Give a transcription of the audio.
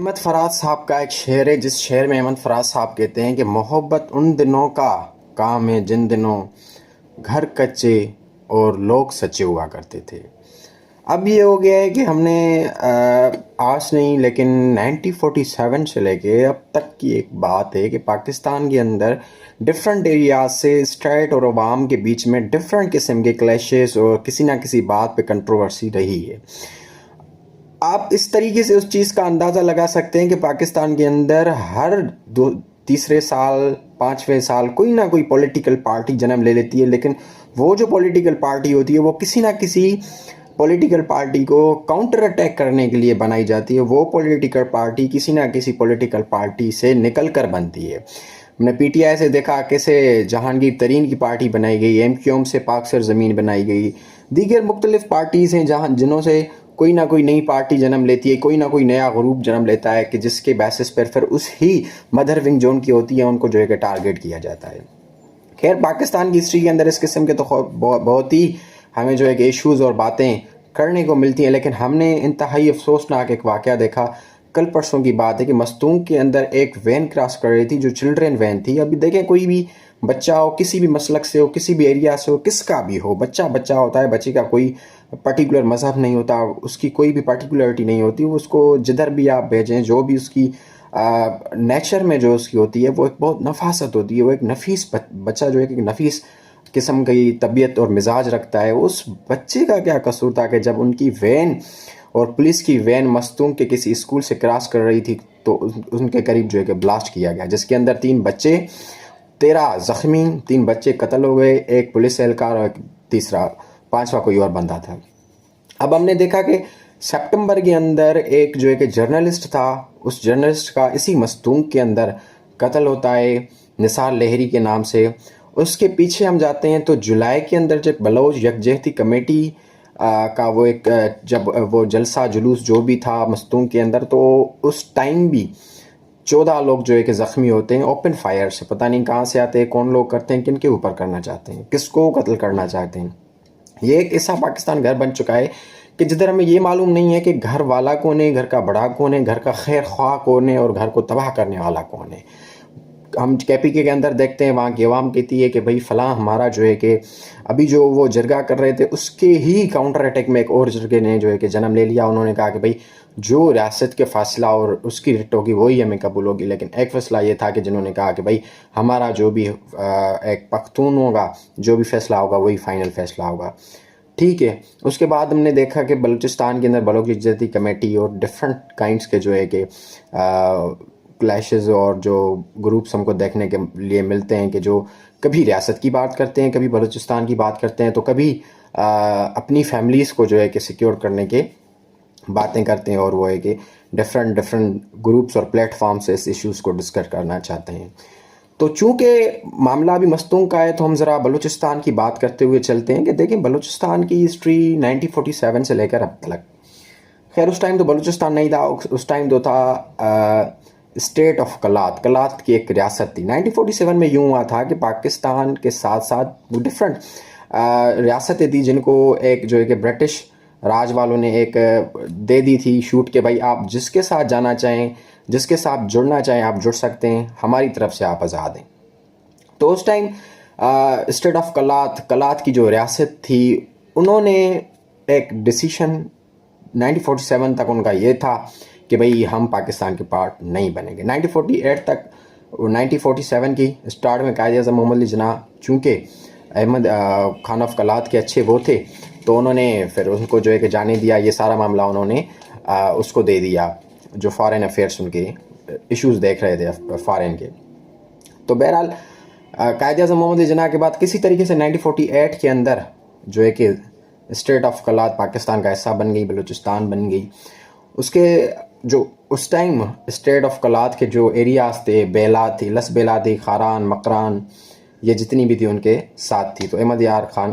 احمد فراز صاحب کا ایک شعر ہے جس شعر میں احمد فراز صاحب کہتے ہیں کہ محبت ان دنوں کا کام ہے جن دنوں گھر کچے اور لوگ سچے ہوا کرتے تھے۔ اب یہ ہو گیا ہے کہ ہم نے آج نہیں لیکن 1947 سے لے کے اب تک کی ایک بات ہے کہ پاکستان کے اندر ڈفرنٹ ایریاز سے اسٹیٹ اور عوام کے بیچ میں ڈفرنٹ قسم کے کلیشز اور کسی نہ کسی بات پہ کنٹروورسی رہی ہے۔ آپ اس طریقے سے اس چیز کا اندازہ لگا سکتے ہیں کہ پاکستان کے اندر ہر تیسرے سال 5ویں سال کوئی نہ کوئی پولیٹیکل پارٹی جنم لے لیتی ہے، لیکن وہ جو پولیٹیکل پارٹی ہوتی ہے وہ کسی نہ کسی پولیٹیکل پارٹی کو کاؤنٹر اٹیک کرنے کے لیے بنائی جاتی ہے۔ وہ پولیٹیکل پارٹی کسی نہ کسی پولیٹیکل پارٹی سے نکل کر بنتی ہے۔ ہم نے پی ٹی آئی سے دیکھا کیسے جہانگیر ترین کی پارٹی بنائی گئی، ایم کیو ایم سے پاک سر زمین بنائی گئی، دیگر مختلف پارٹیز ہیں جنہوں سے کوئی نہ کوئی نئی پارٹی جنم لیتی ہے، کوئی نہ کوئی نیا گروپ جنم لیتا ہے کہ جس کے بیسس پر پھر اس ہی مدر ونگ جو ان کی ہوتی ہے ان کو جو ہے کہ ٹارگیٹ کیا جاتا ہے۔ خیر پاکستان کی ہسٹری کے اندر اس قسم کے تو بہت ہی ہمیں جو ہے کہ ایشوز اور باتیں کرنے کو ملتی ہیں، لیکن ہم نے انتہائی افسوسناک ایک واقعہ دیکھا۔ کل پرسوں کی بات ہے کہ مستونگ کے اندر ایک وین کراس کر رہی تھی جو چلڈرن وین تھی۔ ابھی دیکھیں کوئی بھی بچہ ہو، کسی بھی مسلک سے ہو، کسی بھی ایریا سے ہو، کس کا بھی ہو، بچہ ہوتا ہے، بچے کا کوئی پرٹیکولر مذہب نہیں ہوتا، اس کی کوئی بھی پرٹیکولرٹی نہیں ہوتی، اس کو جدھر بھی آپ بھیجیں، جو بھی اس کی نیچر میں جو اس کی ہوتی ہے وہ ایک بہت نفاست ہوتی ہے، وہ ایک نفیس بچہ جو ہے کہ نفیس قسم کی طبیعت اور مزاج رکھتا ہے۔ اس بچے کا کیا قصور تھا کہ جب ان کی وین اور پولیس کی وین مستونگ کے کسی اسکول سے کراس کر رہی تھی تو ان کے قریب جو ہے کہ بلاسٹ کیا گیا، جس کے اندر 3 بچے 13 زخمی، 3 بچے قتل ہو گئے، ایک پولیس اہلکار اور تیسرا 5واں کوئی اور بندہ تھا۔ اب ہم نے دیکھا کہ سپٹمبر کے اندر ایک جو ہے کہ جرنلسٹ تھا، اس جرنلسٹ کا اسی مستونگ کے اندر قتل ہوتا ہے نثار لہری کے نام سے۔ اس کے پیچھے ہم جاتے ہیں تو جولائی کے اندر جب بلوچ یکجہتی کمیٹی کا وہ ایک جب وہ جلسہ جلوس جو بھی تھا مستونگ کے اندر، تو اس ٹائم بھی 14 لوگ جو ہے کہ زخمی ہوتے ہیں اوپن فائر سے۔ پتہ نہیں کہاں سے آتے ہیں، کون لوگ کرتے ہیں، کن کے اوپر کرنا چاہتے ہیں، کس کو قتل کرنا چاہتے ہیں۔ یہ ایک ایسا پاکستان گھر بن چکا ہے کہ جدھر ہمیں یہ معلوم نہیں ہے کہ گھر والا کون ہے، گھر کا بڑا کون ہے، گھر کا خیر خواہ کون ہے اور گھر کو تباہ کرنے والا کون ہے۔ ہم کے پی کے اندر دیکھتے ہیں وہاں کی عوام کہتی ہے کہ بھائی فلاں ہمارا جو ہے کہ ابھی جو وہ جرگہ کر رہے تھے اس کے ہی کاؤنٹر اٹیک میں ایک اور جرگے نے جو ہے کہ جنم لے لیا۔ انہوں نے کہا کہ بھائی جو ریاست کے فیصلہ اور اس کی رٹ ہوگی وہی ہمیں قبول ہوگی، لیکن ایک فیصلہ یہ تھا کہ جنہوں نے کہا کہ بھائی ہمارا جو بھی ایک پختون ہوگا، جو بھی فیصلہ ہوگا وہی فائنل فیصلہ ہوگا۔ ٹھیک ہے، اس کے بعد ہم نے دیکھا کہ بلوچستان کے اندر بلوچ یکجہتی کمیٹی اور ڈفرنٹ کائنڈس کے جو ہے کہ کلیشز اور جو گروپس ہم کو دیکھنے کے لیے ملتے ہیں کہ جو کبھی ریاست کی بات کرتے ہیں، کبھی بلوچستان کی بات کرتے ہیں، تو کبھی اپنی فیملیز کو جو ہے کہ سیکیور کرنے کے باتیں کرتے ہیں، اور وہ ہے کہ ڈفرنٹ گروپس اور پلیٹ فارم سے اس ایشوز کو ڈسکس کرنا چاہتے ہیں۔ تو چونکہ معاملہ ابھی مستونگ کا ہے تو ہم ذرا بلوچستان کی بات کرتے ہوئے چلتے ہیں کہ دیکھیں بلوچستان کی ہسٹری 1947 سے لے کر اب تک۔ خیر اس ٹائم تو بلوچستان نہیں تھا، اس ٹائم تو تھا اسٹیٹ آف کلات کی ایک ریاست تھی۔ 1947 میں یوں ہوا تھا کہ پاکستان کے ساتھ ساتھ ڈفرنٹ ریاستیں تھی جن کو ایک جو ہے کہ برٹش راج والوں نے ایک دے دی تھی شوٹ کہ بھائی آپ جس کے ساتھ جانا چاہیں، جس کے ساتھ جڑنا چاہیں آپ جڑ سکتے ہیں، ہماری طرف سے آپ آزاد ہیں۔ تو اس ٹائم اسٹیٹ آف کلات کی جو ریاست تھی انہوں نے ایک ڈیسیشن 1947 تک ان کا یہ تھا کہ بھئی ہم پاکستان کے پارٹ نہیں بنیں گے۔ 1948 تک 1947 کی اسٹارٹ میں قائد اعظم محمد علی جناح چونکہ احمد خان آف کلات کے اچھے وہ تھے تو انہوں نے پھر ان کو جو ہے کہ جانے دیا، یہ سارا معاملہ انہوں نے اس کو دے دیا جو فارن افیئرس ان کے ایشوز دیکھ رہے تھے فارن کے۔ تو بہرحال قائد اعظم محمد علی جناح کے بعد کسی طریقے سے 1948 کے اندر جو ہے کہ اسٹیٹ آف کلات پاکستان کا حصہ بن گئی، بلوچستان بن گئی۔ اس کے جو اس ٹائم اسٹیٹ آف کلات کے جو ایریاز تھے، بیلا تھی، لس بیلا تھی، خاران، مکران، یہ جتنی بھی تھی ان کے ساتھ تھی۔ تو احمد یار خان